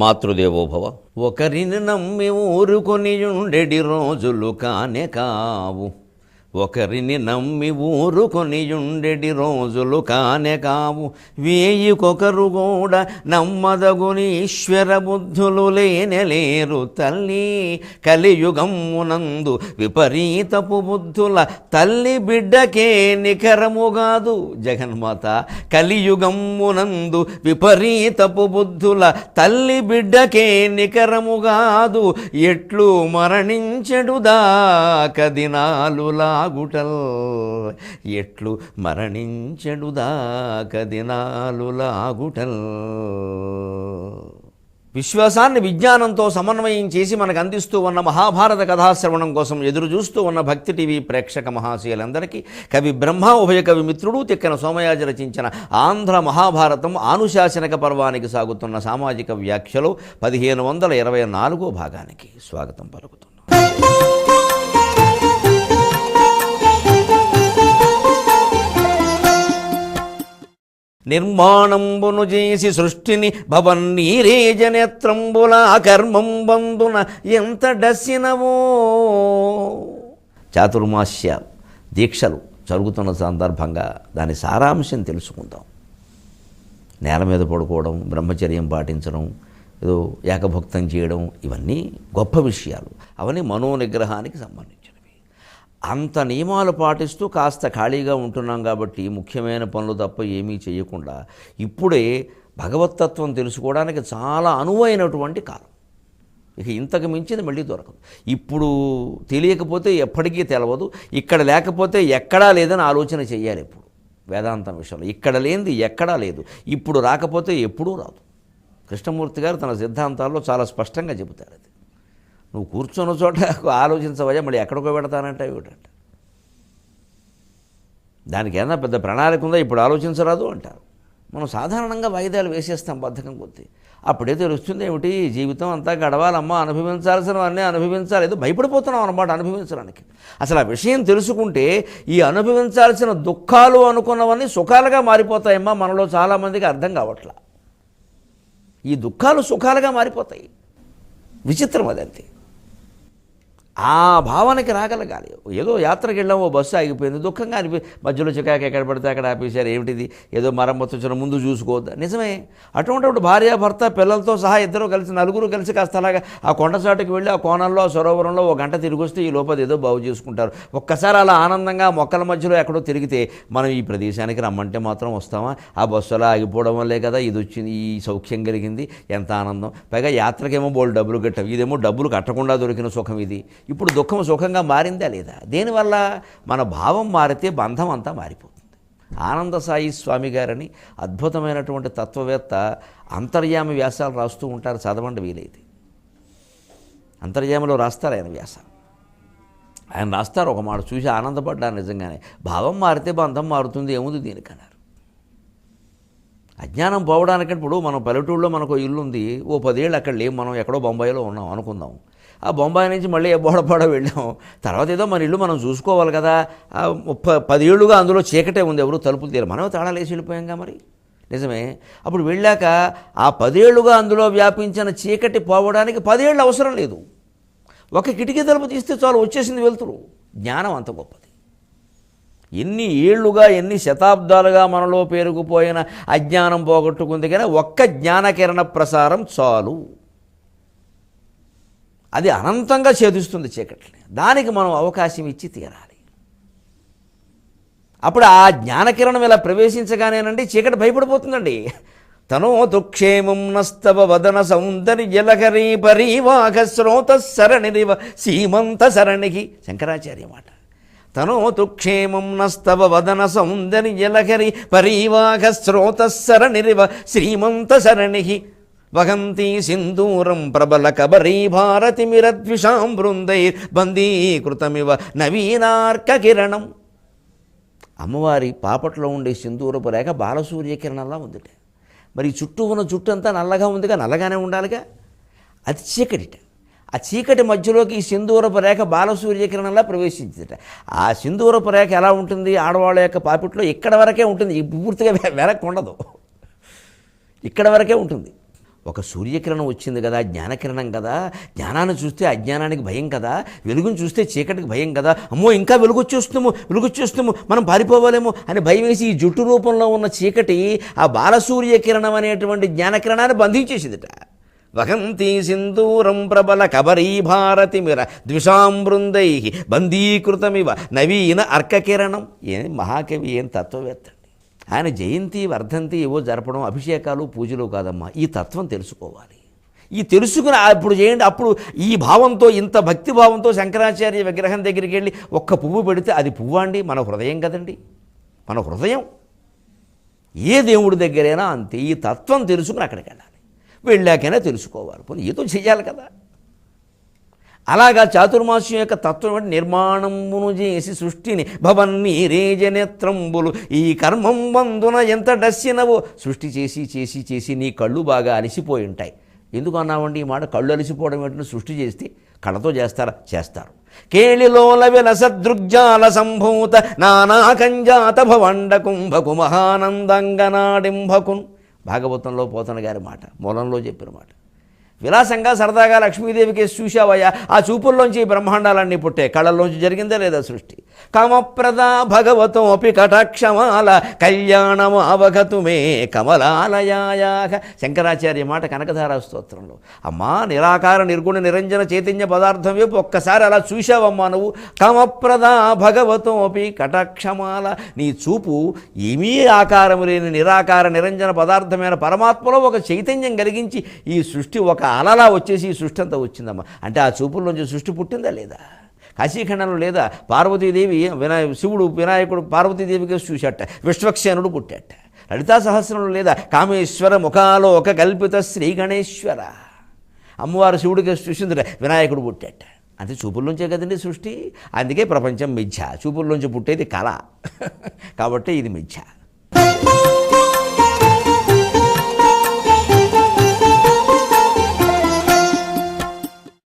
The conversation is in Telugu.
మాతృదేవోభవ. ఒకరిని నమ్మి ఊరుకొనియుండెడి రోజులు కానే కావు, ఒకరిని నమ్మి ఊరుకొనియుండెడి రోజులు కానే కావు, వేయికొకరు కూడా నమ్మదగుని ఈశ్వర బుద్ధులు లేనెలేరు తల్లి. కలియుగమ్మునందు విపరీతపు బుద్ధుల తల్లి బిడ్డకే నికరముగాదు. జగన్మాత కలియుగమ్మునందు విపరీతపు బుద్ధుల తల్లి బిడ్డకే నికరముగాదు. ఎట్లు మరణించెడుదా కదినాలులా గుటల్, ఎట్లు మరణించెడుదాక దినాలు లాగుటల్. విశ్వాసాన్ని విజ్ఞానంతో సమన్వయం చేసి మనకు అందిస్తూ ఉన్న మహాభారత కథాశ్రవణం కోసం ఎదురు చూస్తూ ఉన్న భక్తి టీవీ ప్రేక్షక మహాశయులందరికీ కవి బ్రహ్మ ఉభయ కవి మిత్రుడు తిక్కన సోమయాజి రచించిన ఆంధ్ర మహాభారతం ఆనుశాసనిక పర్వానికి సాగుతున్న సామాజిక వ్యాఖ్యలో 1524 భాగానికి స్వాగతం పలుకుతున్నాం. నిర్మాణంబును చేసి సృష్టిని భవన్నీరేజనేత్రంబుల కర్మం బంధున ఎంత డసినవో. చాతుర్మాస్య దీక్షలు జరుగుతున్న సందర్భంగా దాని సారాంశం తెలుసుకుందాం. నేల మీద పడుకోవడం, బ్రహ్మచర్యం పాటించడం, ఏదో ఏకభుక్తం చేయడం, ఇవన్నీ గొప్ప విషయాలు. అవన్నీ మనోనిగ్రహానికి సంబంధించినవి. అంత నియమాలు పాటిస్తూ కాస్త ఖాళీగా ఉంటున్నాం కాబట్టి ముఖ్యమైన పనులు తప్ప ఏమీ చేయకుండా ఇప్పుడే భగవత్తత్వం తెలుసుకోవడానికి చాలా అనువైనటువంటి కాలం. ఇక ఇంతకు మించింది మళ్ళీ దొరకదు. ఇప్పుడు తెలియకపోతే ఎప్పటికీ తెలవదు, ఇక్కడ లేకపోతే ఎక్కడా లేదని ఆలోచన చేయాలి. ఇప్పుడు వేదాంతం విషయంలో ఇక్కడ లేనిది ఎక్కడా లేదు, ఇప్పుడు రాకపోతే ఎప్పుడూ రాదు. కృష్ణమూర్తి గారు తన సిద్ధాంతాల్లో చాలా స్పష్టంగా చెబుతారు. అది నువ్వు కూర్చున్న చోట ఆలోచించవయ్యా, మళ్ళీ ఎక్కడికో పెడతానంటే ఏమిటంట. దానికి ఏదైనా పెద్ద ప్రణాళిక ఉందా, ఇప్పుడు ఆలోచించరాదు అంటారు. మనం సాధారణంగా వాయిదాలు వేసేస్తాం బద్ధకం కొద్దీ. అప్పుడే తెలుస్తుంది ఏమిటి, జీవితం అంతా గడవాలమ్మా, అనుభవించాల్సినవన్నీ అనుభవించాలి. ఏదో భయపడిపోతున్నాం అన్నమాట అనుభవించడానికి. అసలు ఆ విషయం తెలుసుకుంటే ఈ అనుభవించాల్సిన దుఃఖాలు అనుకున్నవన్నీ సుఖాలుగా మారిపోతాయమ్మా. మనలో చాలామందికి అర్థం కావట్లా. ఈ దుఃఖాలు సుఖాలుగా మారిపోతాయి. విచిత్రం అదంతే. ఆ భావనకి రాగలగాలి. ఏదో యాత్రకి వెళ్ళాం, ఓ బస్సు ఆగిపోయింది, దుఃఖంగా మధ్యలో చికాకు ఎక్కడ పడితే అక్కడ ఆపేశారు, ఏమిటిది, ఏదో మరమ్మతు వచ్చిన ముందు చూసుకోవద్దా. నిజమే. అటువంటి భార్య భర్త పిల్లలతో సహా ఇద్దరు కలిసి నలుగురు కలిసి కాస్త అలాగా ఆ కొండచాటుకి వెళ్ళి ఆ కోణంలో ఆ సరోవరంలో 1 గంట తిరిగి వస్తే ఈ లోపల ఏదో బాగు చేసుకుంటారు. ఒక్కసారి అలా ఆనందంగా మొక్కల మధ్యలో ఎక్కడో తిరిగితే మనం ఈ ప్రదేశానికి రమ్మంటే మాత్రం వస్తామా? ఆ బస్సు అలా ఆగిపోవడం వల్లే కదా ఇది వచ్చింది, ఈ సౌఖ్యం కలిగింది, ఎంత ఆనందం. పైగా యాత్రకేమో బోల్డ్ డబ్బులు కట్టాం, ఇదేమో డబ్బులు కట్టకుండా దొరికిన సుఖం ఇది. ఇప్పుడు దుఃఖం సుఖంగా మారిందా లేదా? దేనివల్ల? మన భావం మారితే బంధం అంతా మారిపోతుంది. ఆనంద సాయి స్వామి గారని అద్భుతమైనటువంటి తత్వవేత్త అంతర్యామి వ్యాసాలు రాస్తూ ఉంటారు, చదవండి వీలైతే. అంతర్యామిలో రాస్తారు ఆయన వ్యాసాలు. ఆయన రాస్తారు, ఒక మాట చూసి ఆనందపడ్డాను నిజంగానే. భావం మారితే బంధం మారుతుంది, ఏముంది దీనికన్నారు. అజ్ఞానం పోవడానికంటే ఇప్పుడు మనం పల్లెటూళ్ళలో మనకు ఇల్లు ఉంది, ఓ 10 ఏళ్ళు అక్కడ లేము, మనం ఎక్కడో బొంబాయిలో ఉన్నాం అనుకుందాం. ఆ బొంబాయి నుంచి మళ్ళీ బోడపాడో వెళ్ళాం, తర్వాత ఏదో మన ఇల్లు మనం చూసుకోవాలి కదా. 10 ఏళ్ళుగా అందులో చీకటే ఉంది, ఎవరు తలుపులు తీరు, మనమే తాళాలు వేసి వెళ్ళిపోయాంగా మరి. నిజమే. అప్పుడు వెళ్ళాక ఆ 10 ఏళ్ళుగా అందులో వ్యాపించిన చీకటి పోవడానికి 10 ఏళ్ళు అవసరం లేదు. ఒక కిటికీ తలుపు తీస్తే చాలు, వచ్చేసింది వెలుతురు. జ్ఞానం అంత గొప్పది. ఎన్ని ఏళ్లుగా ఎన్ని శతాబ్దాలుగా మనలో పేరుకుపోయిన అజ్ఞానం పోగొట్టుకుంది కానీ ఒక్క జ్ఞానకిరణ ప్రసారం చాలు. అది అనంతంగా ఛేదిస్తుంది చీకటిని. దానికి మనం అవకాశం ఇచ్చి తీరాలి. అప్పుడు ఆ జ్ఞానకిరణం ఇలా ప్రవేశించగానేనండి చీకటి భయపడిపోతుందండి. తనోతు క్షేమం నస్తవ వదన సౌందర్యలహరీ పరీవాఘ స్రోత సరణిరివ సీమంత సరణికి. శంకరాచార్య మాట. తనోతు క్షేమం నస్తవ వదన సౌందర్యలహరీ పరీవాఘ స్రోత సరణిరివ శ్రీమంత సరణికి. వహంతి సింధూరం ప్రబల కబరీ భారతిమిరద్విషాం బృందైర్ బందీకృతమివ నవీనార్క కిరణం. అమ్మవారి పాపట్లో ఉండే సింధూరపు రేఖ బాలసూర్యకిరణంలా ఉందిట. మరి చుట్టూ ఉన్న చుట్టూ అంతా నల్లగా ఉందిగా, నల్లగానే ఉండాలిగా. అది చీకటిట. ఆ చీకటి మధ్యలోకి ఈ సింధూరపు రేఖ బాలసూర్యకిరణంలా ప్రవేశించిందిట. ఆ సింధూరపు రేఖ ఎలా ఉంటుంది? ఆడవాళ్ళ యొక్క పాపిట్లో ఇక్కడ వరకే ఉంటుంది, పూర్తిగా వెనక్కి ఉండదు, ఇక్కడ వరకే ఉంటుంది. ఒక సూర్యకిరణం వచ్చింది కదా, జ్ఞానకిరణం కదా, జ్ఞానాన్ని చూస్తే అజ్ఞానానికి భయం కదా, వెలుగును చూస్తే చీకటికి భయం కదా, అమ్మో ఇంకా వెలుగొచ్చేస్తున్నాము మనం పారిపోవాలేమో అని భయం వేసి ఈ జుట్టు రూపంలో ఉన్న చీకటి ఆ బాలసూర్యకిరణం అనేటువంటి జ్ఞానకిరణాన్ని బంధించేసిందిట. వహంతి సింధూరం ప్రబల కబరీ భారతిమిర ద్విషాం బృందై బందీకృతమివ నవీన అర్కకిరణం. ఏం మహాకవి, ఏం తత్వవేత్త. ఆయన జయంతి వర్ధంతి ఏవో జరపడం, అభిషేకాలు పూజలు కాదమ్మా, ఈ తత్వం తెలుసుకోవాలి. ఈ తెలుసుకుని అప్పుడు చేయండి. అప్పుడు ఈ భావంతో, ఇంత భక్తి భావంతో శంకరాచార్య విగ్రహం దగ్గరికి వెళ్ళి ఒక్క పువ్వు పెడితే అది పువ్వు అండి, మన హృదయం కదండి, మన హృదయం. ఏ దేవుడి దగ్గరైనా అంతే. ఈ తత్వం తెలుసుకుని అక్కడికి వెళ్ళాలి. వెళ్ళాకైనా తెలుసుకోవాలి, పోనీ ఏదో చెయ్యాలి కదా. అలాగా చాతుర్మాస్యం యొక్క తత్వం అంటే నిర్మాణమును చేసి సృష్టిని భవన్నీరేజనేత్రంబులు ఈ కర్మం వందున ఎంత డస్సినవో. సృష్టి చేసి చేసి చేసి నీ కళ్ళు బాగా అలిసిపోయి ఉంటాయి. ఎందుకు అన్నామండి ఈ మాట? కళ్ళు అలిసిపోవడం ఏంటంటే సృష్టి చేస్తే కళ్ళతో చేస్తారా? చేస్తారు. కేళిలోల విలసదృగ్జాల సంభూత నానాకంజాత భవండ కుంభకు మహానందంగనాడింభకున్. భాగవతంలో పోతన గారి మాట, మూలంలో చెప్పిన మాట. విలాసంగా సరదాగా లక్ష్మీదేవికి చూశావయ్యా, ఆ చూపుల్లోంచి బ్రహ్మాండాలన్నీ పుట్టే. కళల్లోంచి జరిగిందే లేదా సృష్టి. కామప్రదా భగవతోపి కటాక్షమాల కళ్యాణమావగతు మే కమలాలయాయాక. శంకరాచార్య మాట కనకధారా స్తోత్రంలో. అమ్మా, నిరాకార నిర్గుణ నిరంజన చైతన్య పదార్థం వైపు ఒక్కసారి అలా చూశావమ్మా నువ్వు. కామప్రదా భగవతోపి కటాక్షమాల. నీ చూపు ఏమీ ఆకారం లేని నిరాకార నిరంజన పదార్థమైన పరమాత్మలో ఒక చైతన్యం కలిగించి ఈ సృష్టి ఒక అలలా వచ్చేసి ఈ సృష్టి అంతా వచ్చిందమ్మా. అంటే ఆ చూపుల్లోంచి సృష్టి పుట్టిందా లేదా? కాశీఖండంలో లేదా పార్వతీదేవి శివుడు వినాయకుడు పార్వతీదేవికి చూశాట, విశ్వక్సేనుడు పుట్టాట. లలితా సహస్రంలో లేదా కామేశ్వర ముఖాలోక కల్పిత శ్రీ గణేశ్వర. అమ్మవారు శివుడికి చూసిందిట, వినాయకుడు పుట్టాట. అంటే చూపుల్లోంచే కదండి సృష్టి. అందుకే ప్రపంచం మిథ్య. చూపుల్లోంచి పుట్టేది కళ కాబట్టి ఇది మిథ్య.